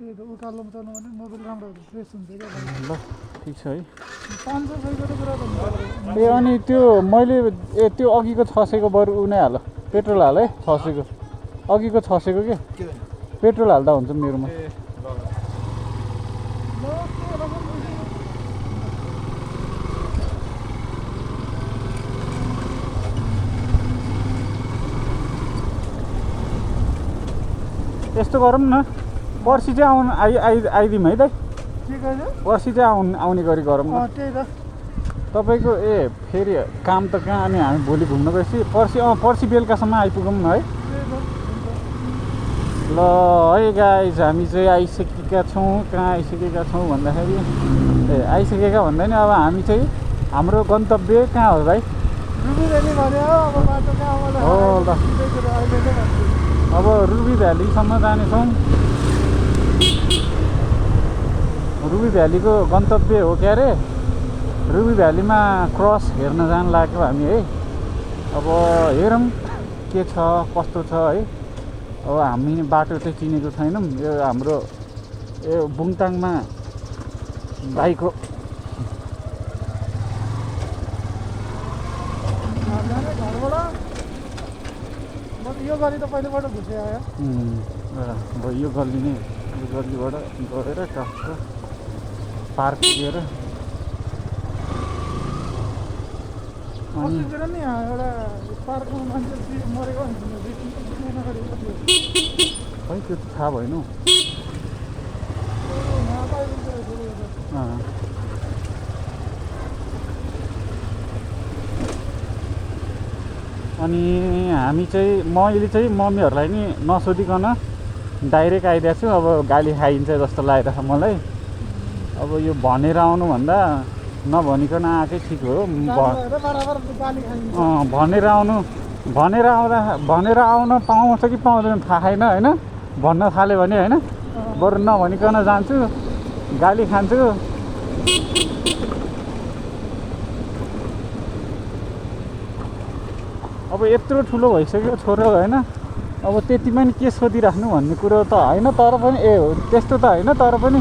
त्यही त उकालो चल्नु भने मोबिल राम्रो फ्रेस हुन्छ क्या ल ठिक छ है 500-600 त कुरा भन्नु ए अनि त्यो मैले त्यो अघिको 600को बरु उ नै हाल पेट्रोल हाल है 600को अघिको 600को के पेट्रोल हाल्दा हुन्छ मेरोमा यस्तो गरौँ न पर्सि चाहिँ आइदिउँ है दाइ के कहिले पर्सि चाहिँ आउने गरी गरौँ न त्यही त तपाईँको फेरि काम त कहाँ अनि हामी भोलि घुम्न गएपछि पर्सि बेलुकासम्म आइपुगौँ न है ल है गाइज हामी चाहिँ आइसकेका छौँ कहाँ आइसकेका छौँ भन्दाखेरि आइसकेका भन्दा नि अब हामी चाहिँ हाम्रो गन्तव्य कहाँ हो भाइ रुबी भ्याली भन्यो अब बाटो कहाँ हो ल अब रुबी भ्यालीसम्म जानेछौँ रुबी भ्यालीको गन्तव्य हो क्या अरे रुबी भ्यालीमा क्रस हेर्न जान लाग्यो हामी है अब हेरौँ के छ कस्तो छ है अब हामी बाटो चाहिँ चिनेको छैनौँ यो हाम्रो यो बुङताङमा भाइको यो गली त पहिलेबाट घुसे आयो अब यो गल्ली नै यो गल्लीबाट गएर टक्क पार्क पुगेर अस्ति नि एउटा पार्कमा मान्छे मरेको खै त्यो त थाहा भएन अनि हामी चाहिँ मैले चाहिँ मम्मीहरूलाई नि नसोधिकन डाइरेक्ट आइदिएको छु अब गाली खाइन्छ जस्तो लागेको छ मलाई अब यो भनेर आउनुभन्दा नभनिकन आएकै ठिक हो भनेर आउन पाउँछ कि पाउँदैन थाहा छैन होइन भन्न थाल्यो भने होइन बरु नभनिकन जान्छु गाली खान्छु अब यत्रो ठुलो भइसक्यो छोरो होइन अब त्यतिमा नि के सोधिराख्नु भन्ने कुरो त होइन तर पनि हो त्यस्तो त होइन तर पनि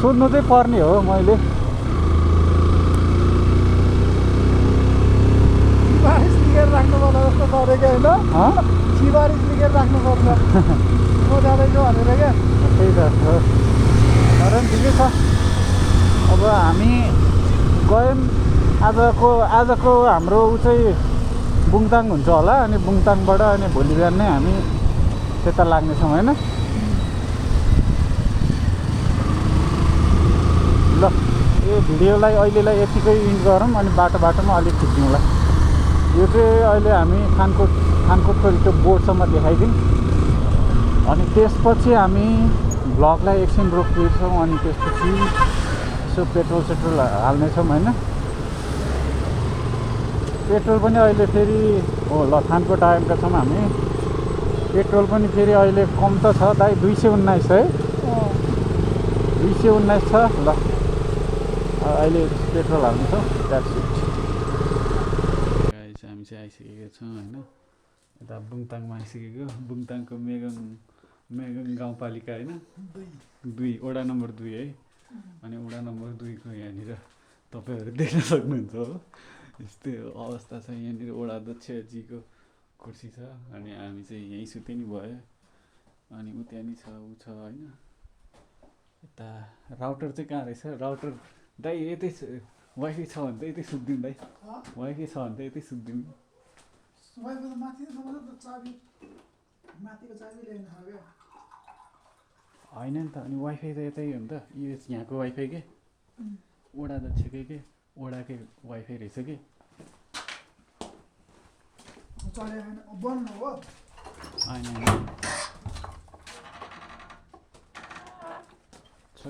सोध्नु चाहिँ पर्ने हो मैले राख्नुपर्छ जस्तो गरेको होइन सिबारी लिएर राख्नुपर्छ सोधालेको भनेर क्या त्यही त तर पनि ठिकै छ अब हामी गयौँ आजको हाम्रो ऊ चाहिँ बुङताङ हुन्छ होला अनि बुङताङबाट अनि भोलि बिहान नै हामी त्यता लाग्नेछौँ होइन ल यो भिडियोलाई अहिलेलाई यतिकै इन्ड गरौँ अनि बाटोमा अलिक खिच्यौँला यो चाहिँ अहिले हामी खानकोटको त्यो बोर्डसम्म देखाइदिउँ अनि त्यसपछि हामी भ्लगलाई एकछिन रोकिदिन्छौँ अनि त्यसपछि यसो पेट्रोल हाल्नेछौँ होइन पेट्रोल पनि अहिले फेरि हो ल खानकोट आएका छौँ हामी पेट्रोल पनि फेरि अहिले कम त छ दाइ 219 है 219 छ ल अहिले पेट्रोल हाल्नेछौँ द्याट्स इट हामी चाहिँ आइसकेका छौँ होइन यता बुङताङमा आइसकेको बुङताङको मेगङ गाउँपालिका होइन 2 वडा नम्बर 2 है अनि वडा नम्बर 2 को यहाँनिर तपाईँहरू देख्न सक्नुहुन्छ हो यस्तै अवस्था छ यहाँनिर वडा अध्यक्षजीको कुर्सी छ अनि हामी चाहिँ यहीँ सुते नि भयो अनि ऊ त्यहाँ नि छ ऊ छ होइन यता राउटर चाहिँ कहाँ रहेछ राउटर दाइ यतै वाइफाई छ भने त यतै सुत्दिउँ दाइ वाइफाई छ भने त यतै सुत्दिउँ होइन नि त अनि वाइफाई त यतै हो नि त यो यहाँको वाइफाई के वडा अध्यक्षकै के वडाकै वाइफाई रहेछ कि छ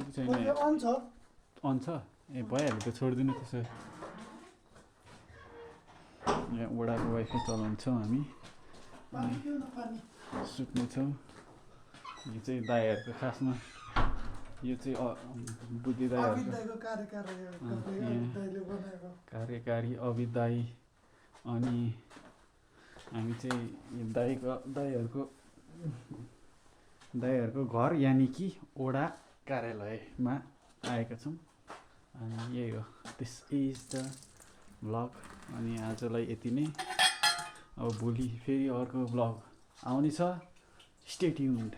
कि छैन अन छ ए भइहाल्यो त छोडिदिनु त्यसो यहाँ वडाको वाइफाई चलाउँछौँ हामी सुत्नेछौँ यो चाहिँ दाइहरूको खासमा यो चाहिँ बुद्धि दाइहरूको कार्यकारी अविद दाई अनि हामी चाहिँ यो दाइहरूको घर यानि कि वडा कार्यालयमा आएका छौँ अनि यही हो दिस इज द भ्लग अनि आजलाई यति नै अब भोलि फेरि अर्को भ्लग आउनेछ स्टे ट्युन्ड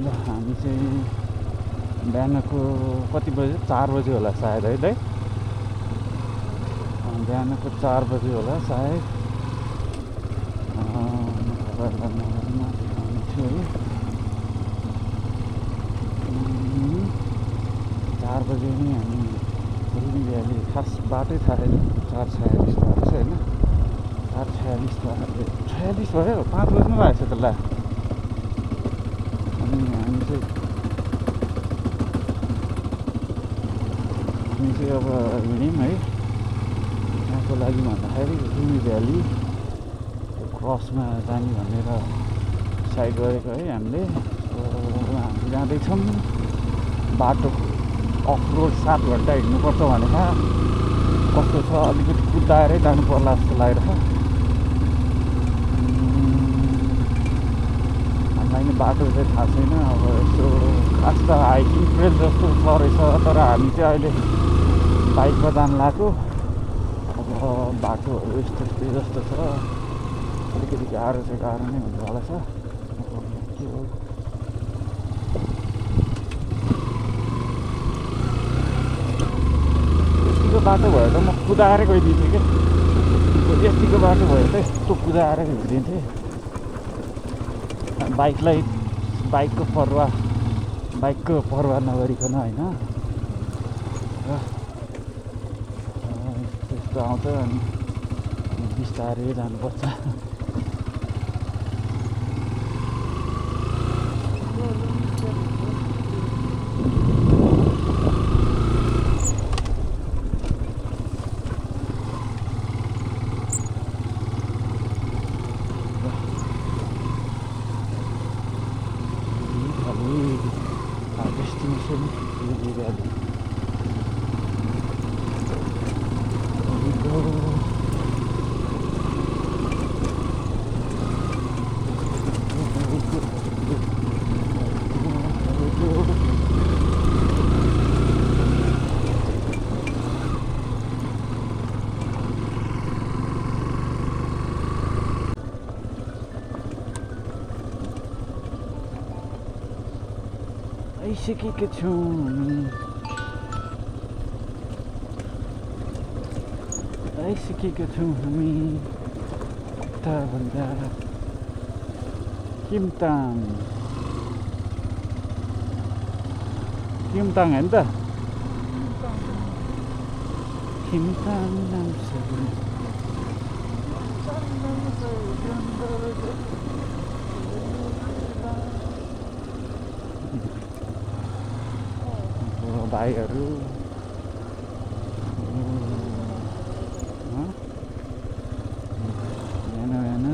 ल हामी चाहिँ बिहानको कति बजे 4 बजे होला सायद है दाइ बिहानको 4 बजे होला सायद नगरमा देखाउने छु है 4 बजे नै हामी रुबी भ्याली खास बाटै थाहा छैन 4:46 भएको छ होइन 4:46 भयो 5 बज्नु लागेको छ त ला अनि हामी चाहिँ अब हिँड्यौँ है यहाँको लागि भन्दाखेरि रुबी भ्याली क्रसमा जाने भनेर डिसाइड गरेको है हामीले हामी जाँदैछौँ बाटो अफ रोड 7 घन्टा हिँड्नुपर्छ भनेको कस्तो छ अलिकति कुदाएरै जानु पर्ला जस्तो लागिरहेको हामीलाई नै बाटो चाहिँ थाहा छैन अब यसो खास त हाइकिङ ट्रेल जस्तो छ रहेछ तर हामी चाहिँ अहिले बाइकमा जानु लाग्यो अब बाटोहरू यस्तो जस्तो छ अलिकति गाह्रो चाहिँ गाह्रो नै हुन्छ होला छ के हो यतिको बाटो भयो त म कुदाएरै गइदिन्थेँ क्या यतिको बाटो भयो त यस्तो कुदाएरै हिँडिदिन्थेँ बाइकको पर्वाह नगरिकन होइन त्यस्तो आउँछ अनि बिस्तारै जानुपर्छ डेस्टिनेसन रुबी भ्याली आइसकेका छौँ हामी उता भन्दा किमताङ होइन त किमताङ नामसरी भाइहरू बिहान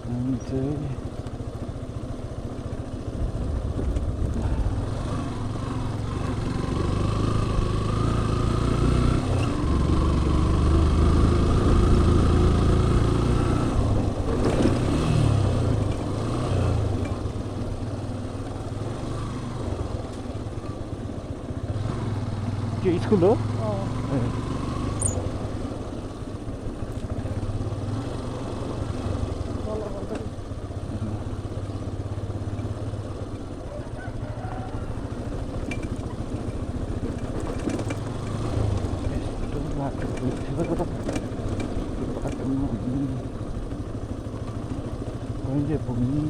हामी चाहिँ त्यो स्कुल हो कहिले पुग्ने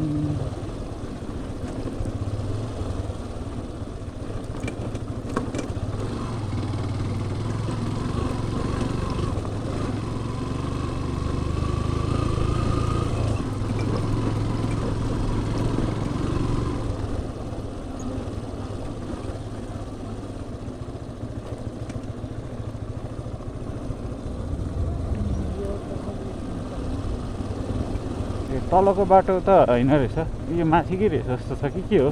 तलको बाटो त होइन रहेछ यो माथिकै रहेछ जस्तो छ कि के हो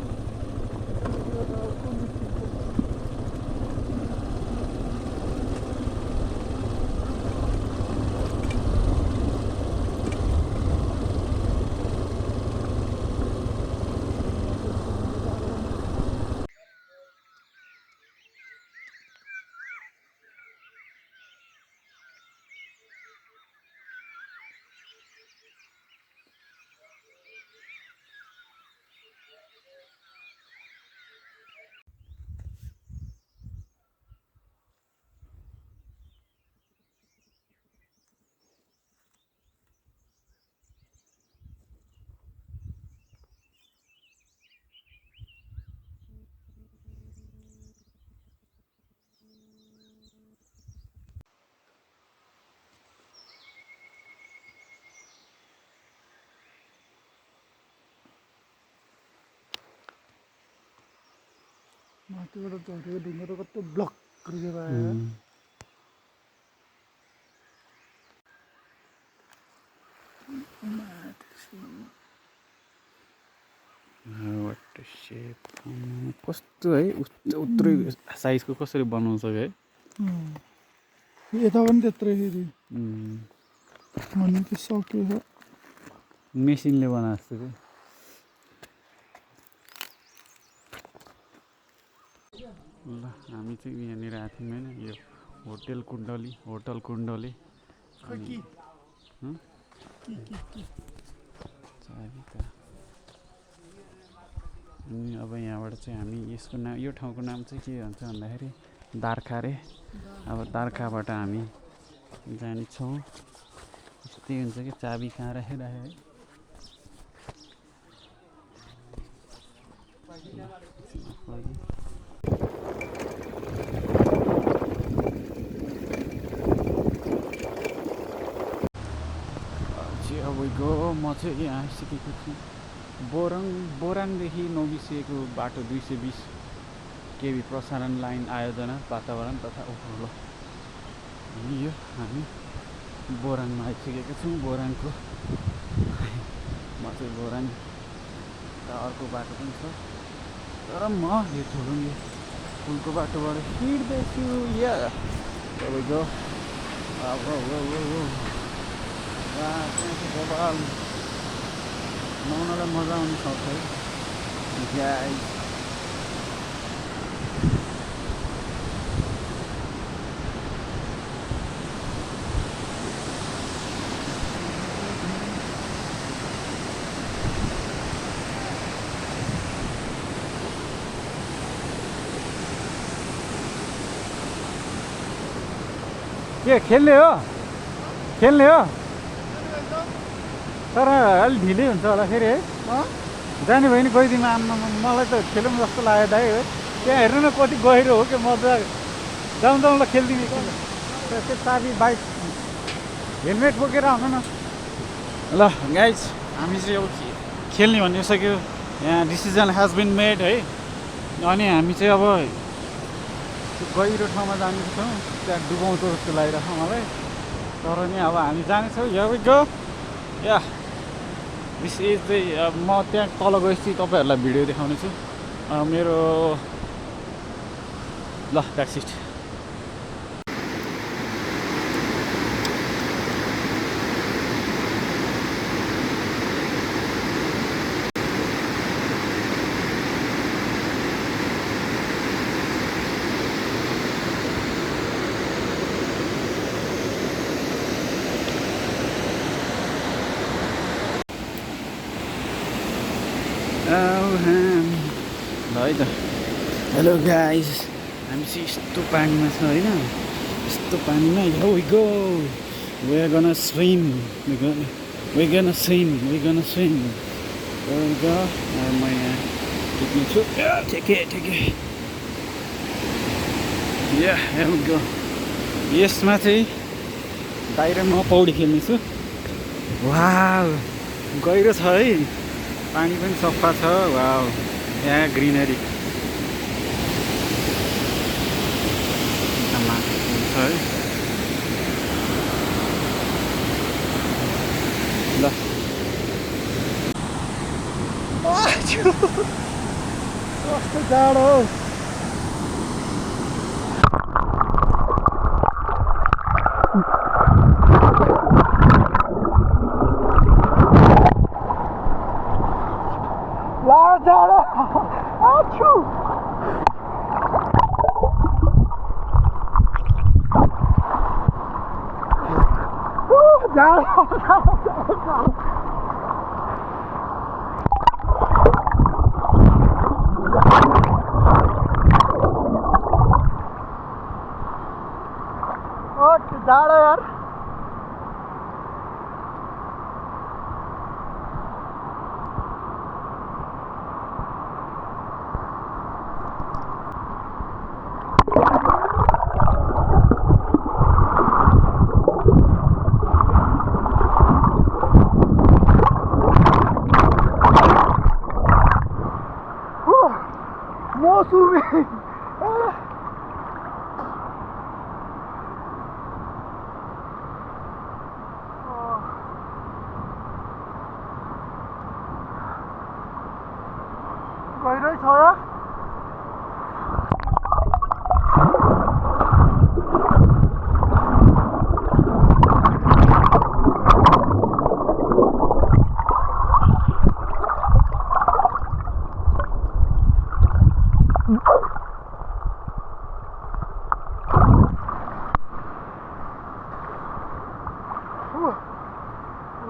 माथिबाट झरेको ढुङ्गा त कस्तो ब्लक गरेको भयो कस्तो है उत्रै साइजको कसरी बनाउँछ है यता पनि त्यत्रै फेरि भन्नु त सक्यो मेसिनले बनाएको जस्तो क्या ल हामी चाहिँ यहाँनिर आएको थियौँ होइन यो होटल कुण्डली अनि अब यहाँबाट चाहिँ हामी यसको नाम यो ठाउँको नाम चाहिँ के भन्छ भन्दाखेरि दार्खा रे अब दार्खाबाट हामी जानेछौँ त्यही हुन्छ कि चाबी कहाँ राखिराख्यो है अब म चाहिँ यहाँ आइसकेको छु बोराङदेखि नबिसिएको बाटो 220 केबी प्रसारण लाइन आयोजना वातावरण तथा उपग्रह यो हामी बोराङमा आइसकेका छौँ बोराङको म चाहिँ बोराङ अर्को बाटो पनि छ तर म यो झोलुङ्गे पुलको बाटोबाट हिँड्दैछु या तपाईँको बबाल नुहाउनलाई मजा आउनु सक्छ है गाइस के खेल्ने हो तर अलिक ढिलै हुन्छ होला फेरि है जाने भयो नि गइदिनु आम्मा मलाई त खेलौँ जस्तो लाग्यो दाइ है त्यहाँ हेर्नु न कति गहिरो हो कि मजा जाउँ ल खेलिदिने त्यो चाबी बाइक हेलमेट बोकेर आउनु न ल गाइज हामी चाहिँ अब खेल्ने भनिसक्यो यहाँ डिसिजन हेज बिन मेड है अनि हामी चाहिँ अब गहिरो ठाउँमा जानेछौँ त्यहाँ डुबाउँछ जस्तो लागिरहेछ मलाई तर नि अब हामी जानेछौँ यो या दिस इज चाहिँ म त्यहाँ तल गएपछि तपाईँहरूलाई भिडियो देखाउने छु मेरो ल द्याट्स इट है त हेलो गाइस हामी चाहिँ यस्तो पानीमा छ होइन यस्तो पानीमा here we go we're gonna swim there we go म यहाँ टिक्छु ठिकै या here we go यसमा चाहिँ बाहिर म पौडी खेल्नेछु वाउ गहिरो छ है पानी पनि सफा छ वाउ यहाँ ग्रिनरी छ है ल कस्तो जाडो हौ जाडो आछु जाडो जाडो यार मौसमी गइरहेछ यार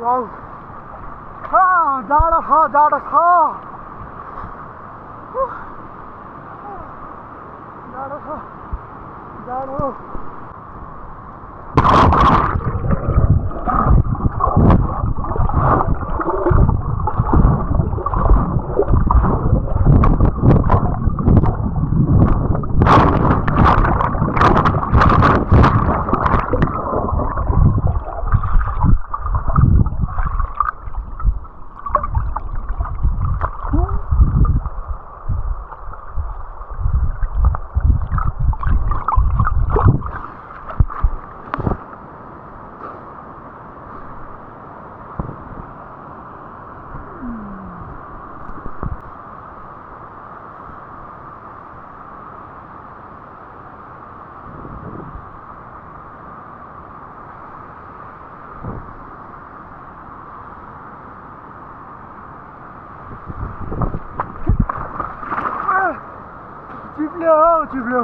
वाउ जाडो छ जाडो छ जाडो छ जाडो चिप्ल्यो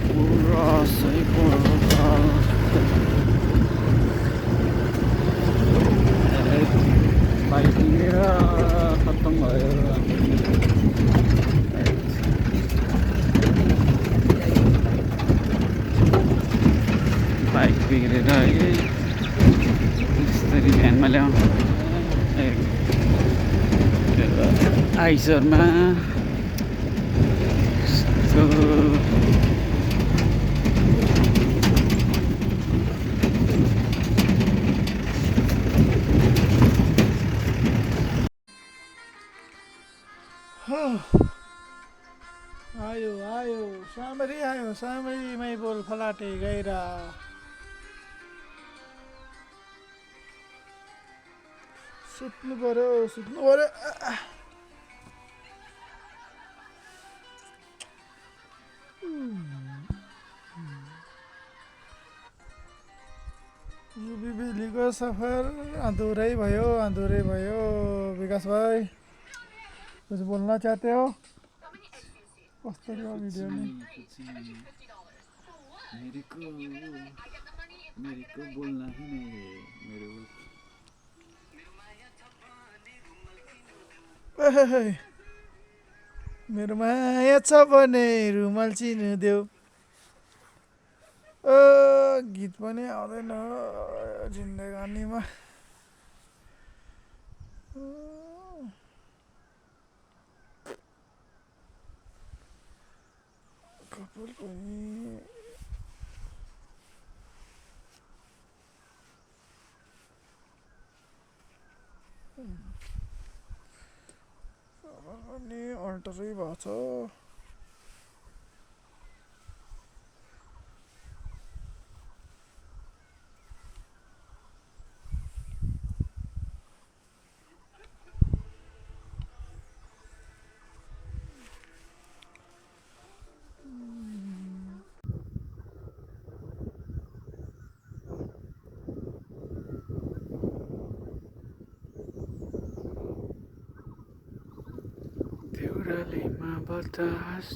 पुरा सही बाइक लिएर खत्तम भयो बाइक बिग्रेर यसरी ध्यानमा ल्याउनु आइसरमा आयो आयो सामरी आयो सामरीमै बोल फलाटे गैरा सुत्नु पर्यो बिजुलीको सफर अधुरै भयो विकास भाइ कुछ बोलना चाहते हो कस्तो यो भिडियो नि मेरे को बोलना ही नहीं है मेरो माया छ भने रुमाल चिनिदेऊ गीत पनि आउँदैन जिन्दगानीमा कपाल पनि अल्टरै भएको छ देउरालीमा बतास